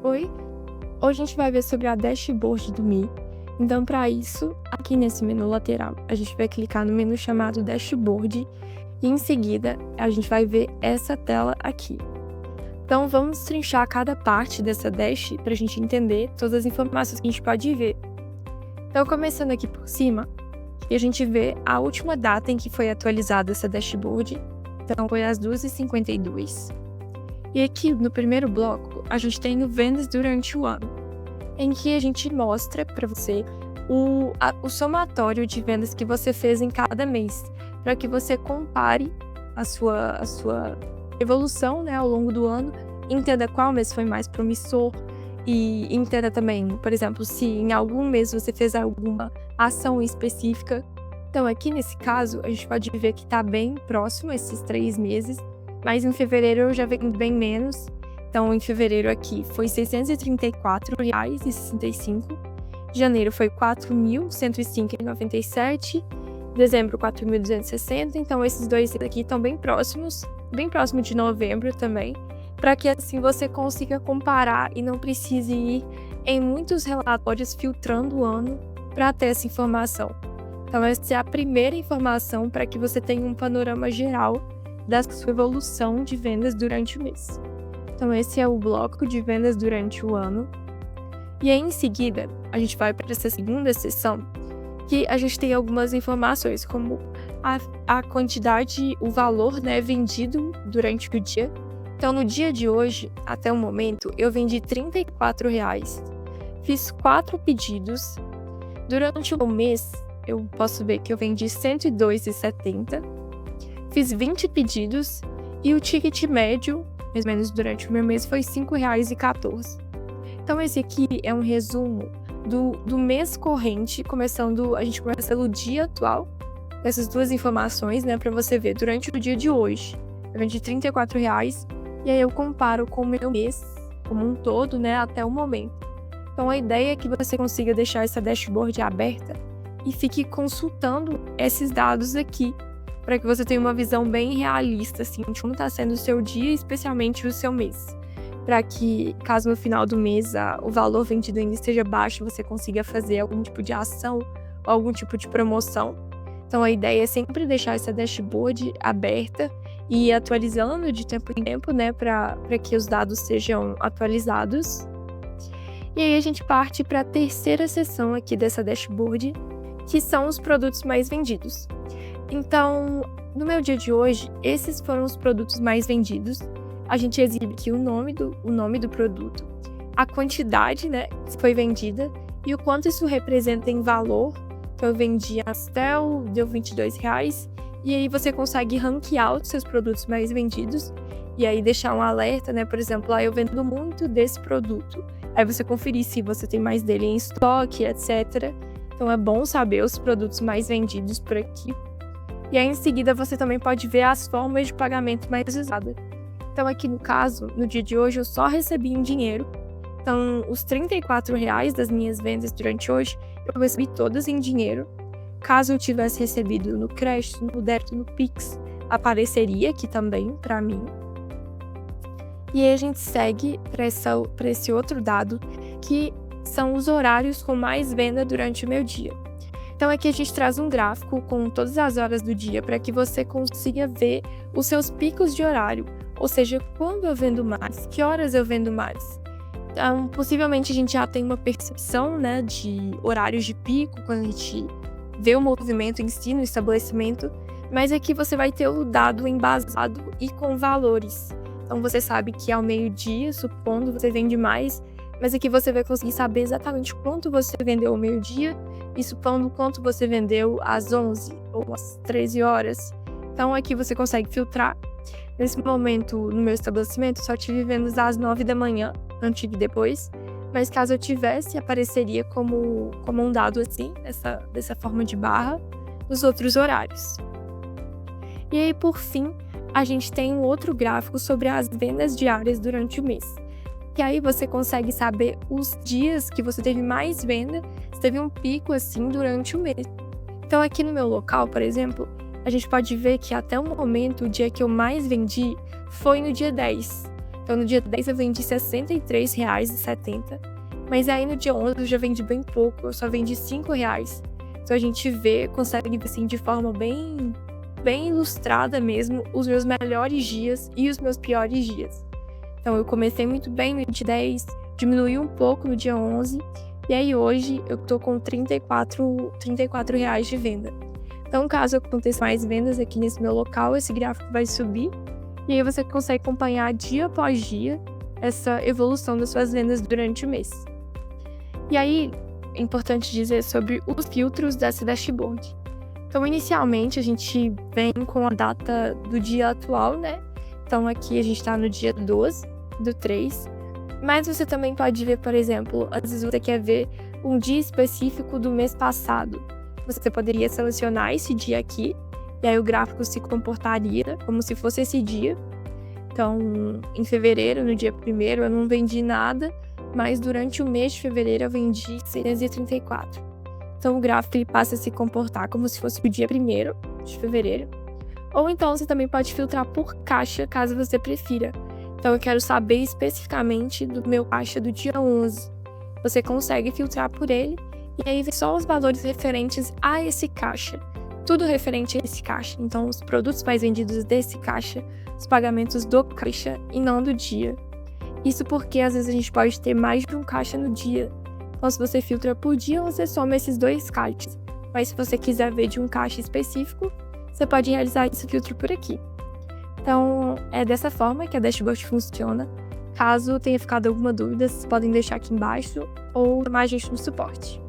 Oi, hoje a gente vai ver sobre a dashboard do Mi. Então, para isso, aqui nesse menu lateral, a gente vai clicar no menu chamado Dashboard e em seguida a gente vai ver essa tela aqui. Então, vamos trinchar cada parte dessa dash para a gente entender todas as informações que a gente pode ver. Então, começando aqui por cima, a gente vê a última data em que foi atualizada essa dashboard. Então, foi às 2h52. E aqui no primeiro bloco, a gente tem o vendas durante o ano, em que a gente mostra para você o somatório de vendas que você fez em cada mês, para que você compare a sua evolução, né, ao longo do ano, entenda qual mês foi mais promissor e entenda também, por exemplo, se em algum mês você fez alguma ação específica. Então, aqui nesse caso, a gente pode ver que está bem próximo esses 3 meses, mas em fevereiro eu já vendi bem menos. Então, em fevereiro aqui foi R$ 634,65. Janeiro foi R$ 4.105,97. Dezembro, R$ 4.260. Então, esses dois aqui estão bem próximo de novembro também, para que assim você consiga comparar e não precise ir em muitos relatórios filtrando o ano para ter essa informação. Então, essa é a primeira informação para que você tenha um panorama geral da sua evolução de vendas durante o mês. Então, esse é o bloco de vendas durante o ano. E aí, em seguida, a gente vai para essa segunda seção, que a gente tem algumas informações, como a quantidade, o valor, né, vendido durante o dia. Então, no dia de hoje, até o momento, eu vendi R$ 34,00. Fiz 4 pedidos. Durante o mês, eu posso ver que eu vendi R$ 102,70. Fiz 20 pedidos e o ticket médio, mais ou menos durante o meu mês, foi R$ 5,14. Então, esse aqui é um resumo do mês corrente, a gente começa pelo dia atual, essas duas informações, né, para você ver durante o dia de hoje. Eu vendi R$ 34,00 e aí eu comparo com o meu mês como um todo, né, até o momento. Então, a ideia é que você consiga deixar essa dashboard aberta e fique consultando esses dados aqui, para que você tenha uma visão bem realista, assim, de como está sendo o seu dia, especialmente o seu mês. Para que, caso no final do mês o valor vendido ainda esteja baixo, você consiga fazer algum tipo de ação ou algum tipo de promoção. Então, a ideia é sempre deixar essa dashboard aberta e ir atualizando de tempo em tempo, né, para que os dados sejam atualizados. E aí a gente parte para a terceira seção aqui dessa dashboard, que são os produtos mais vendidos. Então, no meu dia de hoje, esses foram os produtos mais vendidos. A gente exibe aqui o nome do produto, a quantidade, né, que foi vendida e o quanto isso representa em valor. Então, eu vendi a Astel, deu R$ 22,00, e aí você consegue ranquear os seus produtos mais vendidos e aí deixar um alerta, né, por exemplo, eu vendo muito desse produto. Aí você conferir se você tem mais dele em estoque, etc. Então, é bom saber os produtos mais vendidos por aqui. E aí, em seguida, você também pode ver as formas de pagamento mais usadas. Então, aqui no caso, no dia de hoje, eu só recebi em dinheiro. Então, os R$ 34,00 das minhas vendas durante hoje, eu recebi todas em dinheiro. Caso eu tivesse recebido no crédito, no débito, no Pix, apareceria aqui também para mim. E aí, a gente segue para esse outro dado, que são os horários com mais venda durante o meu dia. Então, aqui a gente traz um gráfico com todas as horas do dia para que você consiga ver os seus picos de horário, ou seja, quando eu vendo mais, que horas eu vendo mais. Então, possivelmente a gente já tem uma percepção, né, de horários de pico, quando a gente vê o movimento em si no estabelecimento, mas aqui você vai ter o dado embasado e com valores. Então, você sabe que ao meio-dia, supondo, você vende mais, mas aqui você vai conseguir saber exatamente quanto você vendeu ao meio-dia e supondo quanto você vendeu às 11 ou às 13 horas. Então, aqui você consegue filtrar. Nesse momento, no meu estabelecimento, só tive vendas às 9 da manhã, não tive depois. Mas caso eu tivesse, apareceria como um dado assim, dessa forma de barra, nos outros horários. E aí, por fim, a gente tem um outro gráfico sobre as vendas diárias durante o mês. Que aí você consegue saber os dias que você teve mais venda, se teve um pico assim durante o mês. Então, aqui no meu local, por exemplo, a gente pode ver que até o momento, o dia que eu mais vendi foi no dia 10. Então, no dia 10 eu vendi R$ 63,70, mas aí no dia 11 eu já vendi bem pouco, eu só vendi R$ 5,00. Então, a gente consegue ver assim, de forma bem ilustrada mesmo, os meus melhores dias e os meus piores dias. Então, eu comecei muito bem no dia 10, diminui um pouco no dia 11, e aí hoje eu tô com R$ 34 reais de venda. Então, caso aconteça mais vendas aqui nesse meu local, esse gráfico vai subir, e aí você consegue acompanhar dia após dia essa evolução das suas vendas durante o mês. E aí, é importante dizer sobre os filtros dessa dashboard. Então, inicialmente, a gente vem com a data do dia atual, né? Então, aqui a gente está no dia 12/3. Mas você também pode ver, por exemplo, às vezes você quer ver um dia específico do mês passado. Você poderia selecionar esse dia aqui, e aí o gráfico se comportaria como se fosse esse dia. Então, em fevereiro, no dia 1º, eu não vendi nada, mas durante o mês de fevereiro eu vendi 634. Então, o gráfico ele passa a se comportar como se fosse o dia 1º de fevereiro. Ou então, você também pode filtrar por caixa, caso você prefira. Então, eu quero saber especificamente do meu caixa do dia 11. Você consegue filtrar por ele, e aí vê só os valores referentes a esse caixa. Tudo referente a esse caixa. Então, os produtos mais vendidos desse caixa, os pagamentos do caixa e não do dia. Isso porque, às vezes, a gente pode ter mais de um caixa no dia. Então, se você filtra por dia, você soma esses 2 caixas. Mas se você quiser ver de um caixa específico, você pode realizar esse filtro por aqui. Então, é dessa forma que a dashboard funciona. Caso tenha ficado alguma dúvida, vocês podem deixar aqui embaixo ou chamar a gente no suporte.